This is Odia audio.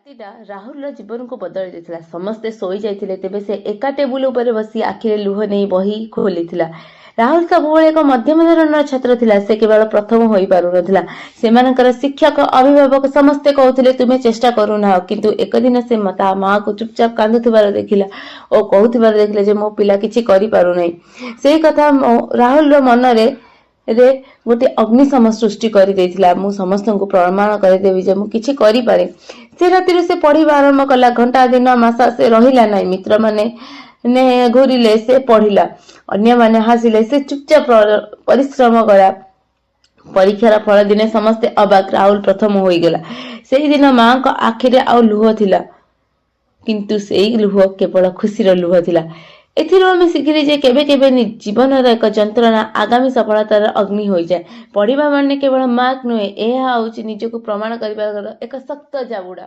ରାତିଟା ରାହୁଲର ଜୀବନକୁ ବଦଳାଇ ଦେଇଥିଲା। ସମସ୍ତେ ଶୋଇ ଯାଇଥିଲେ, ତେବେ ସେ ଏକା ଟେବୁଲ ଉପରେ ବସି ଆଖିରେ ଲୁହ ନେଇ ବହି ଖୋଲିଥିଲା। ରାହୁଲ ସବୁବେଳେ ଏକ ମଧ୍ୟମ ଧରଣର ଛାତ୍ର ଥିଲା। ସେ କେବଳ ପ୍ରଥମ ହୋଇପାରୁନଥିଲା। ସେମାନଙ୍କର ଶିକ୍ଷକ, ଅଭିଭାବକ ସମସ୍ତେ କହୁଥିଲେ ତୁମେ ଚେଷ୍ଟା କରୁନାହ। କିନ୍ତୁ ଏକ ଦିନ ସେ ତା ମାଆକୁ ଚୁପଚାପ କାନ୍ଦୁଥିବାର ଦେଖିଲା ଓ କହୁଥିବାର ଦେଖିଲେ ଯେ ମୋ ପିଲା କିଛି କରିପାରୁନାହିଁ। ସେଇ କଥା ରାହୁଲର ମନରେ ଗୋଟିଏ ଅଗ୍ନିଶମ ସୃଷ୍ଟି କରିଦେଇଥିଲା। ମୁଁ ସମସ୍ତଙ୍କୁ ପ୍ରମାଣ କରିଦେବି ଯେ ମୁଁ କିଛି କରିପାରେ। ସେ ରାତିରୁ ସେ ପଢିବା ଆରମ୍ଭ କଲା। ଘଣ୍ଟା, ଦିନ, ମାସ ସେ ରହିଲା ନାହିଁ। ମିତ୍ରମାନେ ଘୁରିଲେ, ସେ ପଢିଲା। ଅନ୍ୟମାନେ ହସିଲେ, ସେ ଚୁପଚାପ ପରିଶ୍ରମ କଲା। ପରୀକ୍ଷାର ଫଳ ଦିନେ ସମସ୍ତେ ଅବାକ୍। ରାହୁଲ ପ୍ରଥମ ହୋଇଗଲା। ସେଇଦିନ ମାଙ୍କ ଆଖିରେ ଆଉ ଲୁହ ଥିଲା, କିନ୍ତୁ ସେଇ ଲୁହ କେବଳ ଖୁସିର ଲୁହ ଥିଲା। ଏଥିରୁ ଆମେ ଶିଖିଲି ଯେ କେବେ କେବେ ଜୀବନର ଏକ ଯନ୍ତ୍ରଣା ଆଗାମୀ ସଫଳତାର ଅଗ୍ନି ହୋଇଯାଏ। ପଢିବା ମାନେ କେବଳ ମାର୍କ ନୁହେଁ, ଏହା ହେଉଛି ନିଜକୁ ପ୍ରମାଣ କରିବାର ଏକ ଶକ୍ତ ଜାବୁଡା।